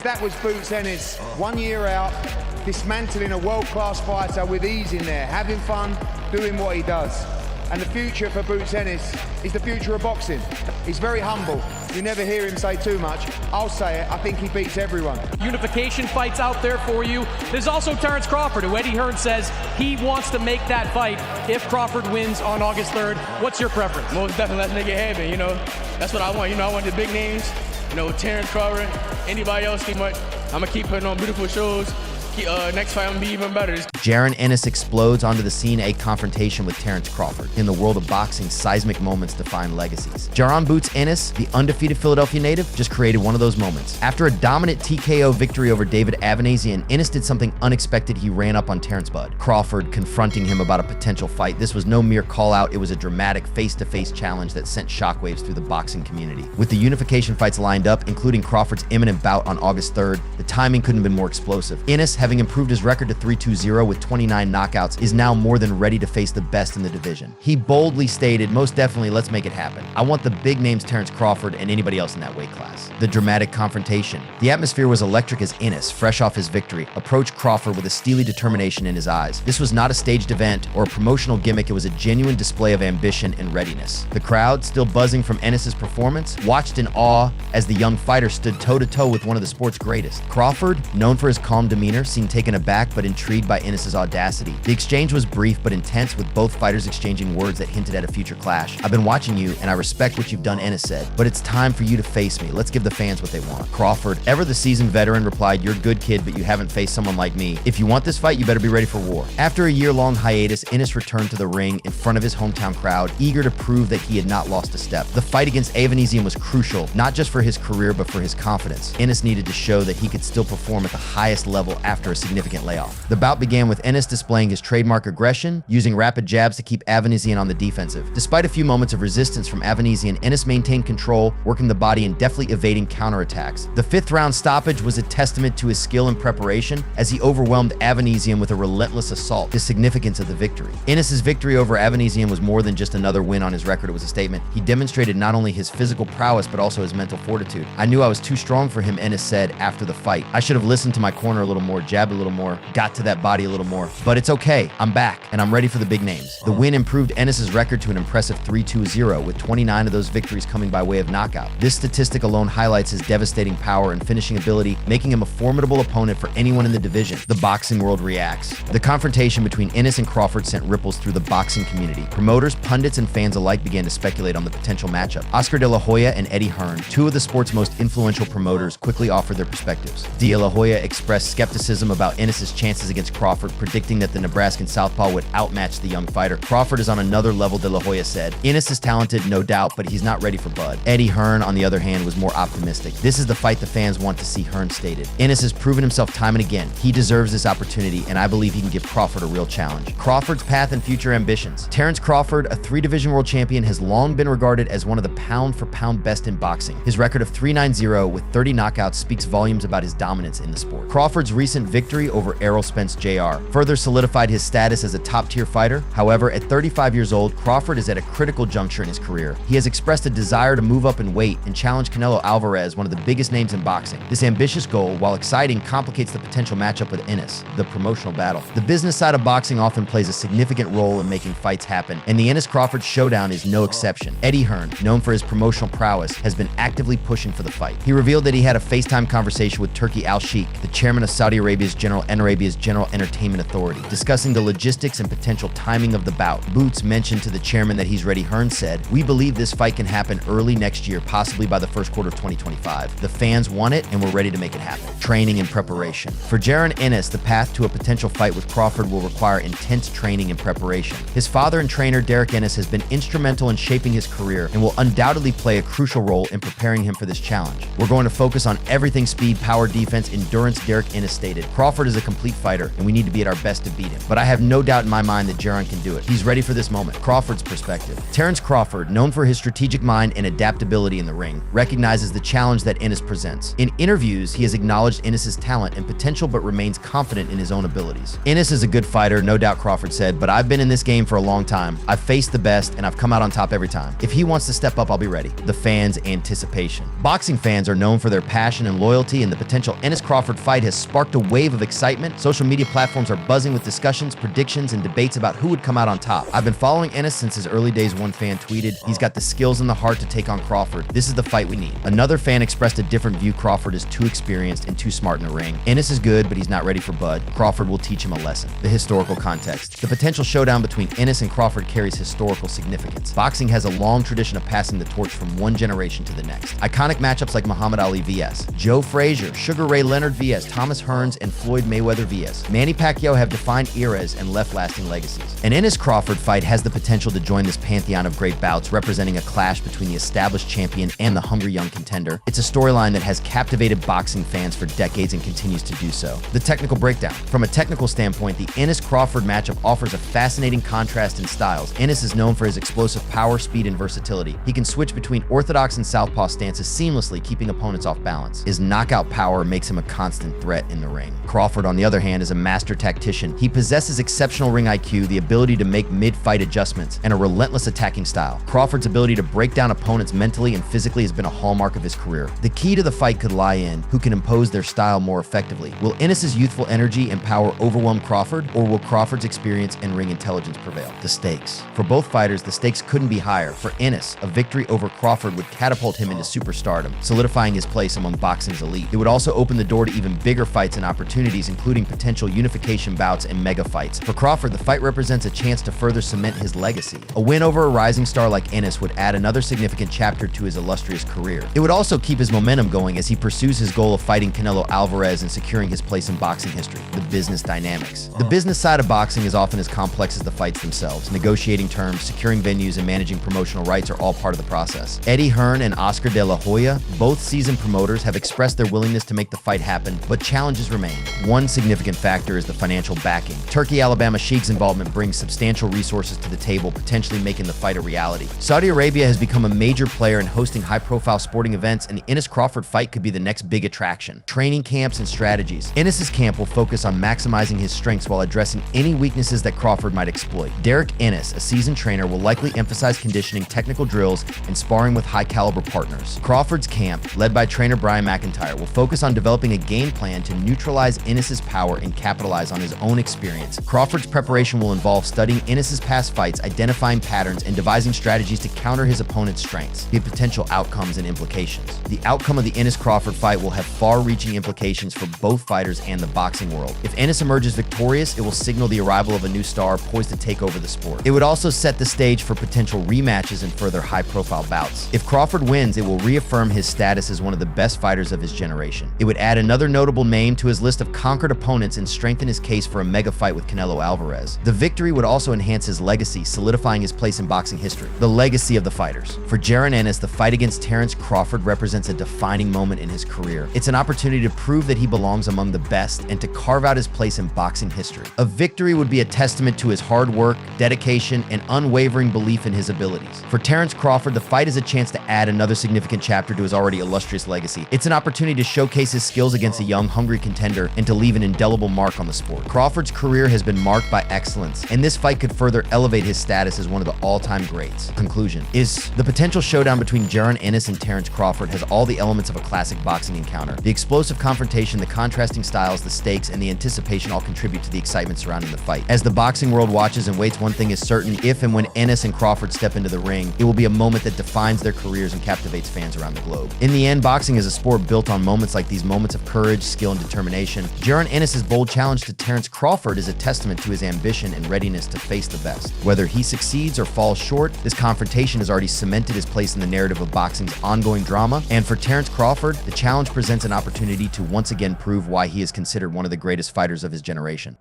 That was Boots Ennis, 1 year out, dismantling a world-class fighter with ease in there, having fun, doing what he does. And the future for Boots Ennis is the future of boxing. He's very humble. You never hear him say too much. I'll say it, I think he beats everyone. Unification fights out there for you. There's also Terence Crawford, who Eddie Hearn says he wants to make that fight if Crawford wins on August 3rd. What's your preference? Most definitely, let's make it happen, That's what I want, I want the big names. Terence Crawford, anybody else, I'm going to keep putting on beautiful shows. Next fight, I'm going to be even better. Jaron Ennis explodes onto the scene a confrontation with Terence Crawford. In the world of boxing, seismic moments define legacies. Jaron Boots Ennis, the undefeated Philadelphia native, just created one of those moments. After a dominant TKO victory over David Avanesian, Ennis did something unexpected. He ran up on Terence Bud. Crawford confronting him about a potential fight. This was no mere call-out. It was a dramatic face-to-face challenge that sent shockwaves through the boxing community. With the unification fights lined up, including Crawford's imminent bout on August 3rd, the timing couldn't have been more explosive. Ennis, having improved his record to 3-2-0 with 29 knockouts, is now more than ready to face the best in the division. He boldly stated, most definitely, let's make it happen. I want the big names Terence Crawford and anybody else in that weight class. The dramatic confrontation. The atmosphere was electric as Ennis, fresh off his victory, approached Crawford with a steely determination in his eyes. This was not a staged event or a promotional gimmick. It was a genuine display of ambition and readiness. The crowd, still buzzing from Ennis's performance, watched in awe as the young fighter stood toe-to-toe with one of the sport's greatest. Crawford, known for his calm demeanor, seemed taken aback but intrigued by Ennis's audacity. The exchange was brief but intense, with both fighters exchanging words that hinted at a future clash. I've been watching you and I respect what you've done, Ennis said, but it's time for you to face me. Let's give the fans what they want. Crawford, ever the seasoned veteran, replied, you're a good kid, but you haven't faced someone like me. If you want this fight, you better be ready for war. After a year-long hiatus, Ennis returned to the ring in front of his hometown crowd, eager to prove that he had not lost a step. The fight against Avanesian was crucial, not just for his career, but for his confidence. Ennis needed to show that he could still perform at the highest level after a significant layoff. The bout began with Ennis displaying his trademark aggression, using rapid jabs to keep Avanesian on the defensive. Despite a few moments of resistance from Avanesian, Ennis maintained control, working the body and deftly evading counterattacks. The fifth round stoppage was a testament to his skill and preparation as he overwhelmed Avanesian with a relentless assault. The significance of the victory. Ennis's victory over Avanesian was more than just another win on his record. It was a statement. He demonstrated not only his physical prowess, but also his mental fortitude. I knew I was too strong for him, Ennis said after the fight. I should have listened to my corner a little more, jabbed a little more, got to that body a little more. But it's okay. I'm back, and I'm ready for the big names. The win improved Ennis's record to an impressive 3-2-0, with 29 of those victories coming by way of knockout. This statistic alone highlights his devastating power and finishing ability, making him a formidable opponent for anyone in the division. The boxing world reacts. The confrontation between Ennis and Crawford sent ripples through the boxing community. Promoters, pundits, and fans alike began to speculate on the potential matchup. Oscar De La Hoya and Eddie Hearn, two of the sport's most influential promoters, quickly offered their perspectives. De La Hoya expressed skepticism about Ennis's chances against Crawford, predicting that the Nebraskan southpaw would outmatch the young fighter. Crawford is on another level, De La Hoya said. Ennis is talented, no doubt, but he's not ready for Bud. Eddie Hearn, on the other hand, was more optimistic. This is the fight the fans want to see, Hearn stated. Ennis has proven himself time and again. He deserves this opportunity, and I believe he can give Crawford a real challenge. Crawford's path and future ambitions. Terence Crawford, a 3-division world champion, has long been regarded as one of the pound-for-pound best in boxing. His record of 3-9-0 with 30 knockouts speaks volumes about his dominance in the sport. Crawford's recent victory over Errol Spence Jr. further solidified his status as a top-tier fighter. However, at 35 years old, Crawford is at a critical juncture in his career. He has expressed a desire to move up in weight and challenge Canelo Alvarez, one of the biggest names in boxing. This ambitious goal, while exciting, complicates the potential matchup with Ennis, the promotional battle. The business side of boxing often plays a significant role in making fights happen, and the Ennis-Crawford showdown is no exception. Eddie Hearn, known for his promotional prowess, has been actively pushing for the fight. He revealed that he had a FaceTime conversation with Turki Al-Sheikh, the chairman of Saudi Arabia's General Entertainment Authority, discussing the logistics and potential timing of the bout. Boots mentioned to the chairman that he's ready. Hearn said, "We believe this fight can happen early next year, possibly by the first quarter of 2025. The fans want it, and we're ready to make it happen." Training and preparation. For Jaron Ennis, the path to a potential fight with Crawford will require intense training and preparation. His father and trainer, Derek Ennis, has been instrumental in shaping his career and will undoubtedly play a crucial role in preparing him for this challenge. "We're going to focus on everything speed, power, defense, endurance," Derek Ennis stated. Crawford is a complete fighter, and we need to be at our best to beat him. But I have no doubt in my mind that Jaron can do it. He's ready for this moment. Crawford's perspective. Terence Crawford, known for his strategic mind and adaptability in the ring, recognizes the challenge that Ennis presents. In interviews, he has acknowledged Ennis's talent and potential, but remains confident in his own abilities. Ennis is a good fighter, no doubt, Crawford said, but I've been in this game for a long time. I've faced the best, and I've come out on top every time. If he wants to step up, I'll be ready. The fans' anticipation. Boxing fans are known for their passion and loyalty, and the potential Ennis-Crawford fight has sparked a wave of excitement. Social media platforms are buzzing with discussions, predictions, and debates about who would come out on top. I've been following Ennis since his early days, one fan tweeted. He's got the skills and the heart to take on Crawford. This is the fight we need. Another fan expressed a different view. Crawford is too experienced and too smart in the ring. Ennis is good, but he's not ready for Bud. Crawford will teach him a lesson. The historical context. The potential showdown between Ennis and Crawford carries historical significance. Boxing has a long tradition of passing the torch from one generation to the next. Iconic matchups like Muhammad Ali vs. Joe Frazier, Sugar Ray Leonard vs. Thomas Hearns, and Floyd Mayweather vs. Manny Pacquiao have defined eras and left lasting legacies. An Ennis-Crawford fight has the potential to join this pantheon of great bouts, representing a clash between the established champion and the hungry young contender. It's a storyline that has captivated boxing fans for decades and continues to do so. The technical breakdown. From a technical standpoint, the Ennis-Crawford matchup offers a fascinating contrast in styles. Ennis is known for his explosive power, speed, and versatility. He can switch between orthodox and southpaw stances seamlessly, keeping opponents off balance. His knockout power makes him a constant threat in the ring. Crawford, on the other hand, is a master tactician. He possesses exceptional ring IQ, the ability to make mid-fight adjustments, and a relentless attacking style. Crawford's ability to break down opponents mentally and physically has been a hallmark of his career. The key to the fight could lie in who can impose their style more effectively. Will Ennis's youthful energy and power overwhelm Crawford, or will Crawford's experience and ring intelligence prevail? The stakes. For both fighters, the stakes couldn't be higher. For Ennis, a victory over Crawford would catapult him into superstardom, solidifying his place among boxing's elite. It would also open the door to even bigger fights and opportunities, including potential unification bouts and mega fights. For Crawford, the fight represents a chance to further cement his legacy. A win over a rising star like Ennis would add another significant chapter to his illustrious career. It would also keep his momentum going as he pursues his goal of fighting Canelo Alvarez and securing his place in boxing history. The business dynamics. The business side of boxing is often as complex as the fights themselves. Negotiating terms, securing venues, and managing promotional rights are all part of the process. Eddie Hearn and Oscar De La Hoya, both seasoned promoters, have expressed their willingness to make the fight happen, but challenges remain. One significant factor is the financial backing. Turkey Alabama Sheik's involvement brings substantial resources to the table, potentially making the fight a reality. Saudi Arabia has become a major player in hosting high-profile sporting events, and the Ennis-Crawford fight could be the next big attraction. Training camps and strategies. Ennis's camp will focus on maximizing his strengths while addressing any weaknesses that Crawford might exploit. Derek Ennis, a seasoned trainer, will likely emphasize conditioning, technical drills, and sparring with high-caliber partners. Crawford's camp, led by trainer Brian McIntyre, will focus on developing a game plan to neutralize Ennis's power and capitalize on his own experience. Crawford's preparation will involve studying Ennis's past fights, identifying patterns, and devising strategies to counter his opponent's strengths. The potential outcomes and implications. The outcome of the Ennis-Crawford fight will have far-reaching implications for both fighters and the boxing world. If Ennis emerges victorious, it will signal the arrival of a new star poised to take over the sport. It would also set the stage for potential rematches and further high-profile bouts. If Crawford wins, it will reaffirm his status as one of the best fighters of his generation. It would add another notable name to his list of conquered opponents and strengthen his case for a mega fight with Canelo Alvarez. The victory would also enhance his legacy, solidifying his place in boxing history. The legacy of the fighters. For Jaron Ennis, the fight against Terence Crawford represents a defining moment in his career. It's an opportunity to prove that he belongs among the best and to carve out his place in boxing history. A victory would be a testament to his hard work, dedication, and unwavering belief in his abilities. For Terence Crawford, the fight is a chance to add another significant chapter to his already illustrious legacy. It's an opportunity to showcase his skills against a young, hungry contender and to leave an indelible mark on the sport. Crawford's career has been marked by excellence, and this fight could further elevate his status as one of the all-time greats. Conclusion is the potential showdown between Jaron Ennis and Terence Crawford has all the elements of a classic boxing encounter. The explosive confrontation, the contrasting styles, the stakes, and the anticipation all contribute to the excitement surrounding the fight. As the boxing world watches and waits, one thing is certain: if and when Ennis and Crawford step into the ring, it will be a moment that defines their careers and captivates fans around the globe. In the end, boxing is a sport built on moments like these, moments of courage, skill, and determination. Jaron Ennis' bold challenge to Terence Crawford is a testament to his ambition and readiness to face the best. Whether he succeeds or falls short, this confrontation has already cemented his place in the narrative of boxing's ongoing drama, and for Terence Crawford, the challenge presents an opportunity to once again prove why he is considered one of the greatest fighters of his generation.